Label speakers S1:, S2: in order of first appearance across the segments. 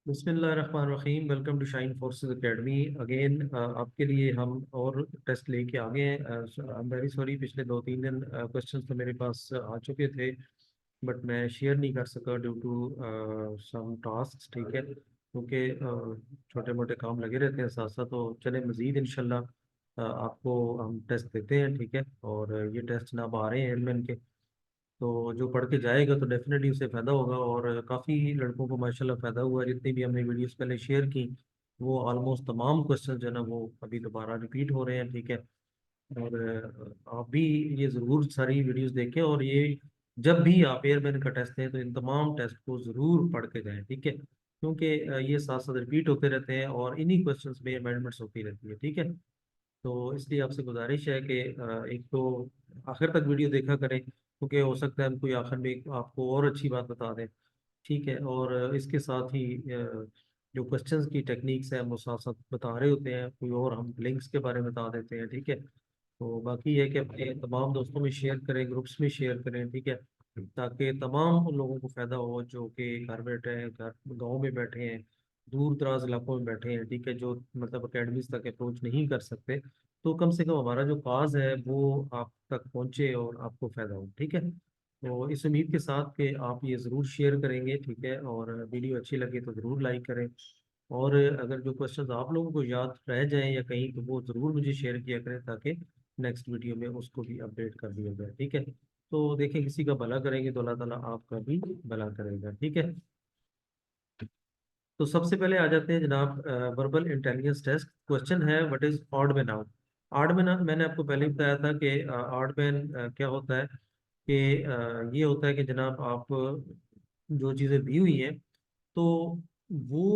S1: बिस्मिल्लाहिर्रहमानिर्रहीम। Welcome to Shine Forces Academy again. आपके लिए हम और टेस्ट लेके आ गए हैं। आई एम वेरी सॉरी, पिछले 2-3 दिन क्वेश्चंस तो मेरे पास आ चुके थे, बट मैं शेयर नहीं कर सका ड्यू टू सम टास्क। ठीक है, क्योंकि छोटे मोटे काम लगे रहते हैं साथ साथ। तो चले मज़ीद इंशाल्लाह आपको हम टेस्ट देते हैं। ठीक है, और ये टेस्ट ना आ रहे हैं एडमिन के, तो जो पढ़ के जाएगा तो डेफिनेटली उसे फ़ायदा होगा। और काफ़ी लड़कों को माशाल्लाह फ़ायदा हुआ है। जितनी भी हमने वीडियोस पहले शेयर की, वो ऑलमोस्ट तमाम क्वेश्चन जो है ना वो अभी दोबारा रिपीट हो रहे हैं। ठीक है, और आप भी ये ज़रूर सारी वीडियोस देखें, और ये जब भी आप एयरमैन का टेस्ट दें तो इन तमाम टेस्ट को ज़रूर पढ़ के जाएँ। ठीक है, क्योंकि ये साथ साथ रिपीट होते रहते हैं और इन्हीं क्वेश्चंस में अमेंडमेंट्स होती रहती है। ठीक है, तो इसलिए आपसे गुजारिश है कि एक तो आखिर तक वीडियो देखा करें, क्योंकि हो सकता है हम कोई आखिर में आपको और अच्छी बात बता दें। ठीक है, और इसके साथ ही जो क्वेश्चंस की टेक्निक्स हैं हम वो साथ साथ बता रहे होते हैं, कोई और हम लिंक्स के बारे में बता देते हैं। ठीक है, तो बाकी है कि अपने तमाम दोस्तों में शेयर करें, ग्रुप्स में शेयर करें। ठीक है, ताकि तमाम उन लोगों को फ़ायदा हो जो कि घर बैठे हैं, घर गाँव में बैठे हैं, दूर दराज इलाकों में बैठे हैं। ठीक है, जो मतलब अकेडमीज तक अप्रोच नहीं कर सकते, तो कम से कम हमारा जो काज है वो आप तक पहुंचे और आपको फ़ायदा हो। ठीक है, तो इस उम्मीद के साथ कि आप ये ज़रूर शेयर करेंगे। ठीक है, और वीडियो अच्छी लगे तो ज़रूर लाइक करें, और अगर जो क्वेश्चंस आप लोगों को याद रह जाएं या कहीं, तो वो ज़रूर मुझे शेयर किया करें, ताकि नेक्स्ट वीडियो में उसको भी अपडेट कर दिया जाए। ठीक है, तो देखें, किसी का भला करेंगे तो अल्लाह ताला आपका भी भला करेगा। ठीक है, तो सबसे पहले आ जाते हैं जनाब वर्बल इंटेलिजेंस टेस्ट। क्वेश्चन है, what is odd man out. Odd man, मैंने आपको पहले ही बताया था कि ऑड मैन क्या होता है कि ये होता है कि जनाब आप जो चीज़ें दी हुई हैं, तो वो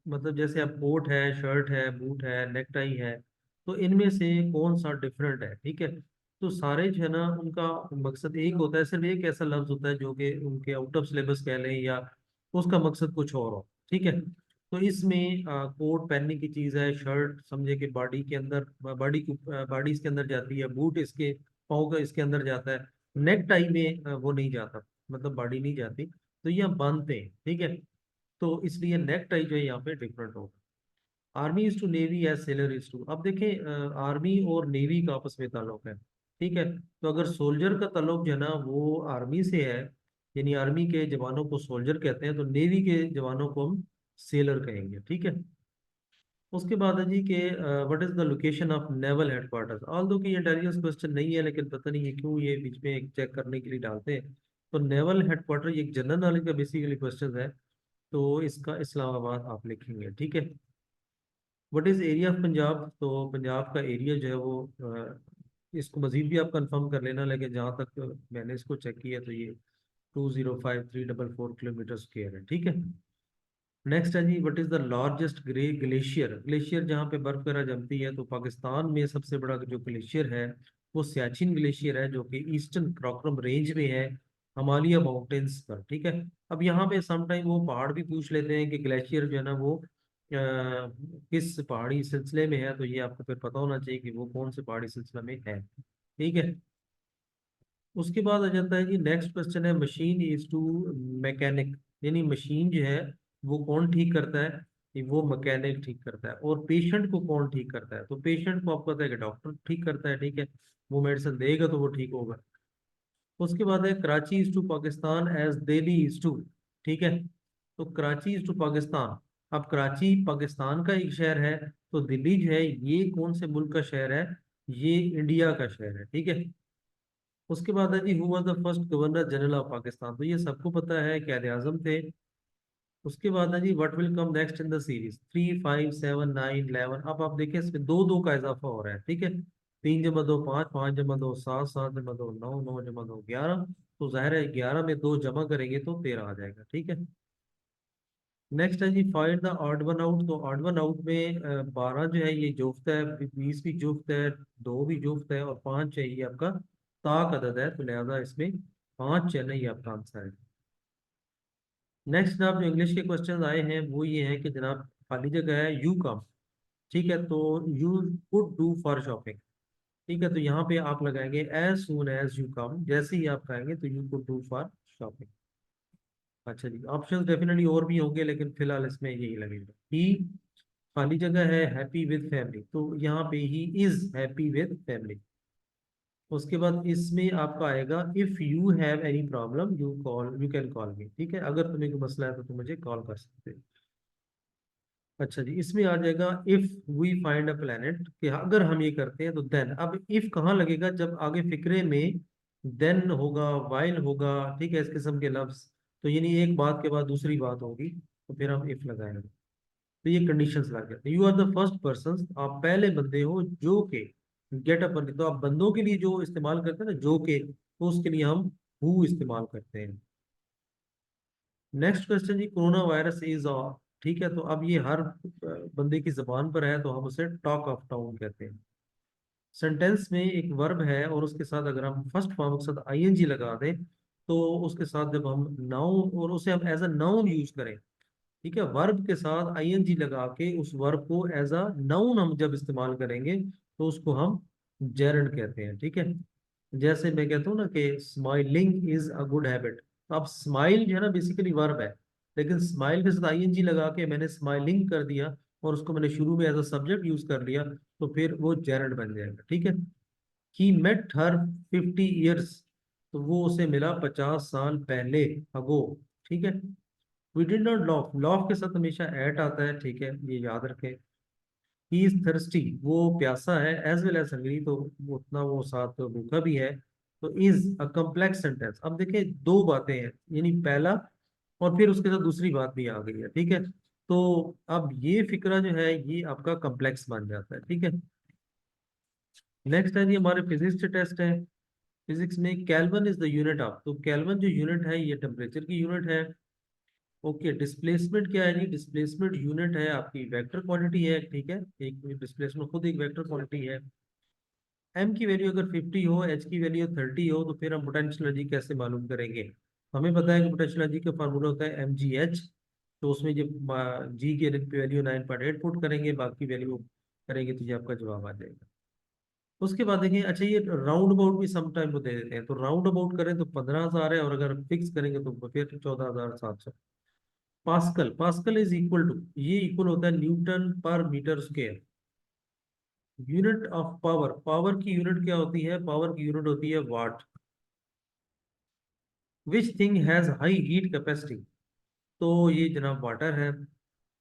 S1: मतलब जैसे अब कोट है, शर्ट है, बूट है, नेक टाई है, तो इनमें से कौन सा डिफरेंट है। ठीक है, तो सारे जो है ना उनका मकसद एक होता है, सिर्फ एक ऐसा लफ्ज होता है जो कि उनके आउट ऑफ सिलेबस कह लें, या उसका मकसद कुछ और हो। ठीक है, तो इसमें कोट पहनने की चीज़ है, शर्ट समझे कि बॉडी के अंदर, बॉडी इसके अंदर जाती है, बूट इसके पाँव का इसके अंदर जाता है, नेक टाई में वो नहीं जाता, मतलब बॉडी नहीं जाती, तो ये हम बांधते हैं। ठीक है, तो इसलिए नेक टाई जो है यहाँ पे डिफरेंट होगा। Army is to navy as sailor is to. अब देखें, आर्मी और नेवी का आपस में ताल्लुक है। ठीक है, तो अगर सोल्जर का ताल्लुक जो है ना वो आर्मी से है, यानी आर्मी के जवानों को सोल्जर कहते हैं, तो नेवी के जवानों को हम सेलर कहेंगे। ठीक है, उसके बाद है जी कि what is the location of naval headquarters. All दो की इंटेलिजेंस क्वेश्चन नहीं है, लेकिन पता नहीं है क्यों ये बीच में एक चेक करने के लिए डालते हैं। तो नेवल हेडक्वार्टर ये एक जनरल नॉलेज का बेसिकली क्वेश्चन है, तो इसका इस्लामाबाद आप लिखेंगे। ठीक है, what is area of Punjab. तो पंजाब का एरिया जो है वो इसको मजीद भी आप कंफर्म कर लेना, लेकिन जहाँ तक मैंने इसको चेक किया तो ये 205,344 किलोमीटर स्क्वायर है। ठीक है, नेक्स्ट है जी, what is the largest grey glacier. Glacier जहाँ पे बर्फ वगैरह जमती है, तो पाकिस्तान में सबसे बड़ा जो ग्लेशियर है वो सियाचिन ग्लेशियर है, जो कि ईस्टर्न कराकोरम रेंज में है, हिमालय माउंटेन्स पर। ठीक है, अब यहाँ पे समटाइम वो पहाड़ भी पूछ लेते हैं कि ग्लेशियर जो है ना वो किस पहाड़ी सिलसिले में है, तो ये आपको फिर पता होना चाहिए कि वो कौन से पहाड़ी सिलसिले में है। ठीक है, उसके बाद आ जाता है जी, नेक्स्ट क्वेश्चन है, मशीन इज टू मैकेनिक, यानी मशीन जो है वो कौन ठीक करता है, कि वो मैकेनिक ठीक करता है। और पेशेंट को कौन ठीक करता है, तो पेशेंट को आपको पता है कि डॉक्टर ठीक करता है। ठीक है, वो मेडिसिन देगा तो वो ठीक होगा। उसके बाद है, Karachi is to Pakistan as Delhi is to. ठीक है, तो कराची इज टू पाकिस्तान, अब कराची पाकिस्तान का एक शहर है, तो दिल्ली जो है ये कौन से मुल्क का शहर है, ये इंडिया का शहर है। ठीक है, उसके बाद है जी, who was the first governor general of Pakistan. तो ये सबको पता है, कायदे आजम थे। उसके बाद है जी, what will come next in the series 3, 5, 7, 9, 11। अब आप देखें इसमें दो दो का इजाफा हो रहा है। ठीक है, 3 जमा 2 5, 5 जमा 2 7, 7 जमा 2 9, 9 जमा 2 11, तो जाहिर है 11 में 2 जमा करेंगे तो 13 आ जाएगा। ठीक है, नेक्स्ट है जी, find the odd one out. Odd one one आउट में 12 जो है ये जुफ्त है, 20 भी जुफ्त है, 2 भी जुफ्त है, और 5 है ये आपका ताक अदद है, तो लिहाजा इसमें 5 है, नहीं आपका आंसर है। नेक्स्ट जनाब जो इंग्लिश के क्वेश्चन आए हैं वो ये है कि जनाब खाली जगह है, यू कम। ठीक है, तो you could do for shopping. ठीक है, तो यहाँ पे आप लगाएंगे as soon as you come, जैसे ही आप कहेंगे तो you could do for shopping. अच्छा जी, ऑप्शंस डेफिनेटली और भी होंगे, लेकिन फिलहाल इसमें यही लगेगा। ही खाली जगह है हैप्पी विद फैमिली, तो यहाँ पे he is happy with family. उसके बाद इसमें आपका आएगा if you have any problem you can call मी। ठीक है, अगर तुम्हें कोई मसला है तो तुम मुझे कॉल कर सकते हो। अच्छा जी, इसमें आ जाएगा if we find a planet, कि अगर हम ये करते हैं तो देन। अब इफ कहाँ लगेगा, जब आगे फिक्रे में देन होगा, वाइल होगा, ठीक है, इस किस्म के लफ्ज, तो यानी एक बात के बाद दूसरी बात होगी, तो फिर हम इफ लगाएंगे। तो ये कंडीशंस लग जाते हैं। You are the first person, आप पहले बंदे हो जो के गेट अप, तो आप बंदों के लिए जो इस्तेमाल करते हैं ना जो के, तो उसके लिए हम हु इस्तेमाल करते हैं। नेक्स्ट क्वेश्चन जी, कोरोना वायरस इज ठीक है, तो अब ये हर बंदे की जबान पर है, तो हम उसे टॉक ऑफ टाउन कहते हैं। सेंटेंस में एक वर्ब है और उसके साथ अगर हम फर्स्ट फॉर्म के साथ आईएनजी लगा दें, तो उसके साथ जब हम नाउन और उसे हम एज अ नाउन यूज करें, ठीक है, वर्ब के साथ आईएनजी लगा के उस वर्ब को एज अ नाउन हम जब इस्तेमाल करेंगे, तो उसको हम जेरंड कहते हैं। ठीक है, जैसे मैं कहता हूँ ना कि smiling is a good habit, तो अब स्माइल जो है ना बेसिकली वर्ब है, लेकिन स्माइल के साथ आईएनजी लगा के मैंने स्माइलिंग कर दिया और उसको मैंने शुरू में एज अ सब्जेक्ट यूज कर लिया, तो फिर वो जेरंड बन जाएगा। ठीक है, ही मेट हर 50 ईयर्स, तो वो उसे मिला 50 साल पहले, अगो। ठीक है, we did not laugh, laugh के साथ हमेशा एट आता है, ठीक है, ये याद रखें। ही इज थर्स्टी, वो प्यासा है, एज वेल एज हंग्री, तो वो उतना वो साथ भूखा भी है। तो इज अ कम्प्लेक्स सेंटेंस, अब देखिए दो बातें हैं, यानी पहला और फिर उसके साथ दूसरी बात भी आ गई है। ठीक है, तो अब ये फिक्रा जो है ये आपका कम्प्लेक्स बन जाता है। ठीक है, नेक्स्ट है जी हमारे फिजिक्स के टेस्ट है। फिजिक्स में kelvin is the unit of, तो केल्विन जो यूनिट है ये टेम्परेचर की यूनिट है। ओके, डिस्प्लेसमेंट क्या है जी, डिस्प्लेसमेंट यूनिट है आपकी वेक्टर क्वांटिटी है। ठीक है, एक डिस्प्लेसमेंट खुद एक वेक्टर क्वांटिटी है। एम की वैल्यू अगर 50 हो, एच की वैल्यू 30 हो, तो फिर हम पोटेंशियल एनर्जी कैसे मालूम करेंगे। हमें पता है कि पोटेंशियल एनर्जी का फार्मूला होता है mgh, तो उसमें जब जी की वैल्यू 9.8 पुट करेंगे, बाकी वैल्यू करेंगे, तो ये आपका जवाब आ जाएगा। उसके बाद देखिए, अच्छा ये राउंड अबाउट भी सम टाइम को दे देते हैं, तो राउंड अबाउट करें तो 15,000 है, और अगर फिक्स करेंगे तो फिर 14,700। Pascal, pascal is equal to, ये इक्वल होता है newton per metre square. Unit of power, power की यूनिट क्या होती है, पावर की यूनिट होती है watt. Which thing has high heat capacity, तो ये जनाब वाटर है।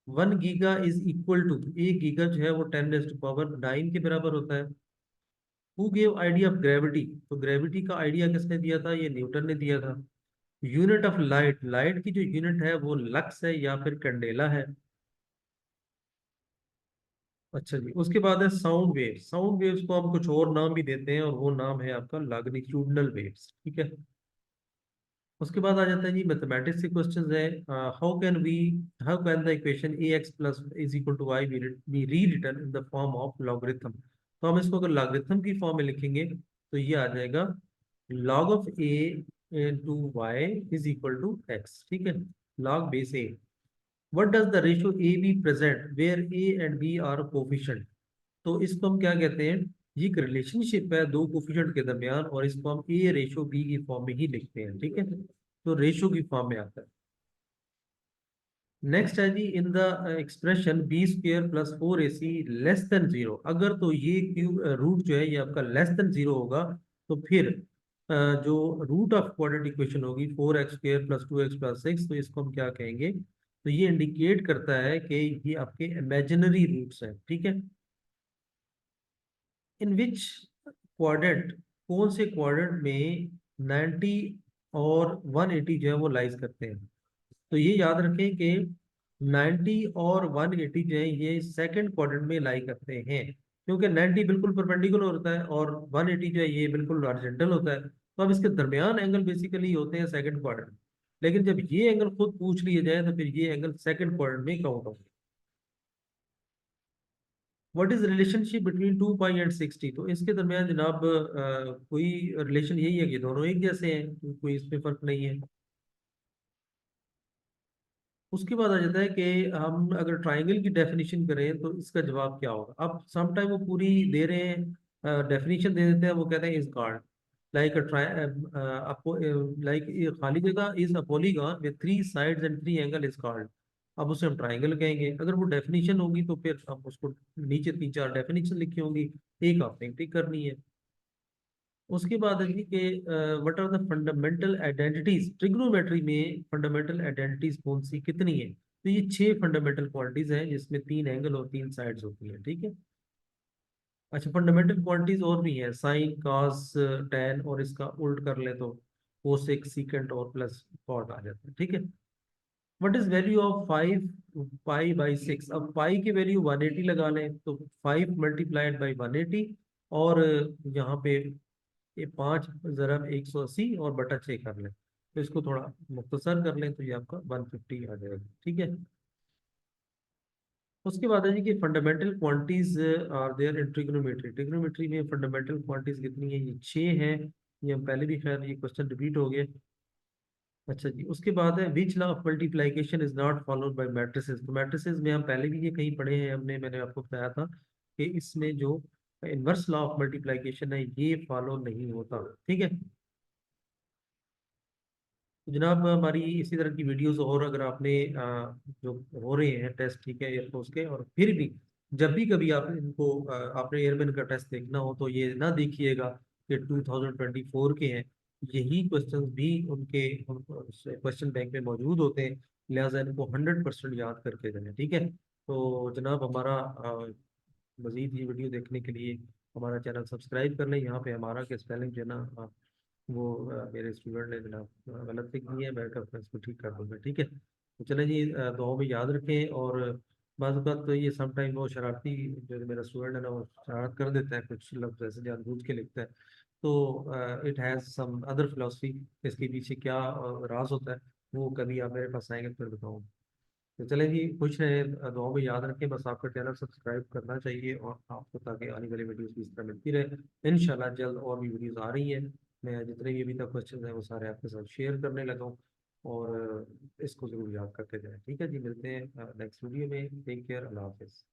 S1: 1 giga is equal to, 1 giga जो है वो 10⁻⁹ के बराबर होता है। Who gave idea of gravity, तो ग्रेविटी का आइडिया किसने दिया था, ये न्यूटन ने दिया था। यूनिट ऑफ लाइट, लाइट की जो यूनिट है वो लक्स है या फिर कैंडेला है। अच्छा जी, उसके बाद है साउंड वेव, साउंड वेव्स को हम कुछ और नाम भी देते हैं, और वो नाम है आपका लॉन्गिट्यूडनल वेव्स। ठीक है, उसके बाद आ जाता है जी मैथमेटिक्स के क्वेश्चंस है। How can the equation A X plus is equal to Y be rewritten in the form of logarithm, तो हम इसको अगर लॉगरिथम की फॉर्म में लिखेंगे, तो ये आ जाएगा log of A to Y is equal to X. ठीक है, log base A. What does the ratio A B present where A and B are coefficient, तो इसको हम क्या कहते हैं, ये एक रिलेशनशिप है दो कोफिशिएंट के दरमियान, और इसको हम ए रेशो बी की फॉर्म में ही लिखते हैं। ठीक है, तो रेशो की फॉर्म में आता है। नेक्स्ट है जी, in the expression B square plus 4ac less than zero, अगर तो ये क्यूब रूट जो है ये आपका लेस देन जीरो होगा, तो फिर जो रूट ऑफ क्वाड्रेटिक इक्वेशन होगी 4x² प्लस 2x प्लस 6, तो इसको हम क्या कहेंगे, तो ये इंडिकेट करता है कि ये आपके इमेजिनरी रूट्स हैं। ठीक है, इन विच क्वाड्रेंट, कौन से क्वाड्रेंट में 90 और 180 जो है वो लाइज करते हैं, तो ये याद रखें कि 90 और 180 जो है ये सेकंड क्वाड्रेंट में लाई करते हैं, क्योंकि 90 बिल्कुल परपेंडिकुलर होता है और 180 जो है ये बिल्कुल हॉरिजॉन्टल होता है, तो अब इसके दरमियान एंगल बेसिकली होते हैं सेकंड क्वाड्रेंट। लेकिन जब ये एंगल खुद पूछ लिए जाए, तो फिर ये एंगल सेकंड क्वाड्रेंट में काउंट होंगे। What is relationship between 2 pi and 60, तो इसके दरमियान जनाब कोई रिलेशन यही है कि दोनों एक जैसे हैं, तो कोई इसमें फर्क नहीं है। उसके बाद आ जाता है कि हम अगर ट्राइंगल की डेफिनेशन करें तो इसका जवाब क्या होगा। अब सम टाइम वो पूरी दे रहे हैं, डेफिनेशन दे देते हैं, वो कहते हैं इज कार्ड, लाइक आपको लाइक खाली जगह is a polygon with three sides and three angle is called. अब उसे हम ट्राइंगल कहेंगे। अगर वो डेफिनेशन होगी तो फिर आप उसको नीचे तीन चार डेफिनेशन लिखी होंगी, एक आपने टिक करनी है। उसके बाद है जी कि what are the fundamental identities, trigonometry में फंडामेंटल आइडेंटिटीज कौन सी कितनी है? तो ये 6 फंडामेंटल क्वांटिटीज हैं जिसमें 3 एंगल और 3 साइड्स होती हैं, ठीक है। अच्छा, फंडामेंटल क्वांटिटीज और भी हैं, साइन कॉस टैन, और इसका उल्ट कर ले तो कोसेक सीकेंट और प्लस कॉट आ जाता है, ठीक है। What is value of 5 पाई/6? अब पाई की वैल्यू 180 लगा लें तो 5 × 180 और यहाँ पे ये 5 × 180 और बटा 6 कर लें, तो इसको थोड़ा मुख्तसर कर लें तो ये आपका 150 आ जाएगा, ठीक है। उसके बाद है जी कि fundamental quantities are there in trigonometry. Trigonometry में फंडामेंटल क्वांटिटीज कितनी है? ये 6 हैं। ये हम पहले भी, खैर ये क्वेश्चन रिपीट हो गए। अच्छा जी, उसके बाद है which law of multiplication is not followed by matrices. तो मैट्रिसेस में हम पहले भी ये कहीं पढ़े हैं हमने, मैंने आपको बताया था कि इसमें जो इनवर्स लॉ ऑफ मल्टीप्लिकेशन है ये फॉलो नहीं होता, ठीक है। तो जनाब हमारी इसी तरह की वीडियोस, और अगर आपने जो हो रहे हैं टेस्ट, ठीक है, एयरफोर्स के, और फिर भी जब भी कभी आप इनको आपने एयरमैन का टेस्ट देखना हो तो ये ना देखिएगा कि 2024 के हैं। यही क्वेश्चंस भी उनके क्वेश्चन बैंक में मौजूद होते हैं, लिहाजा इनको 100% याद करके जाएं, ठीक है। तो जनाब हमारा मजीद ये वीडियो देखने के लिए हमारा चैनल सब्सक्राइब कर लें। यहाँ पे हमारा के स्पेलिंग जो है ना वो मेरे स्टूडेंट ने जनाब गलत लिख दी है, मैं कर इसको ठीक कर दूंगा, ठीक है। तो चलें जी, दुआ में याद रखें। और बाज़ अवक़ात तो ये समटाइम वो शरारती जो मेरा स्टूडेंट है ना, वो शरारत कर देता है, कुछ लफ्ज़ ऐसे जानबूझ के लिखता है। तो it has some other philosophy, इसके पीछे क्या राज होता है वो कभी आप मेरे पास आएंगे तो फिर बताऊँ। तो चलें जी, खुश रहें, दुआ में याद रखें। बस आपका चैनल सब्सक्राइब करना चाहिए और आपको, ताकि आने वाली वीडियोस भी इस तरह मिलती रहे। इंशाल्लाह जल्द और भी वीडियोस आ रही हैं। मैं जितने भी अभी तक क्वेश्चन हैं वो सारे आपके साथ शेयर करने लगा हूँ, और इसको ज़रूर याद करके जाएं, ठीक है जी। मिलते हैं नेक्स्ट वीडियो में। टेक केयर, अल्लाह हाफिज़।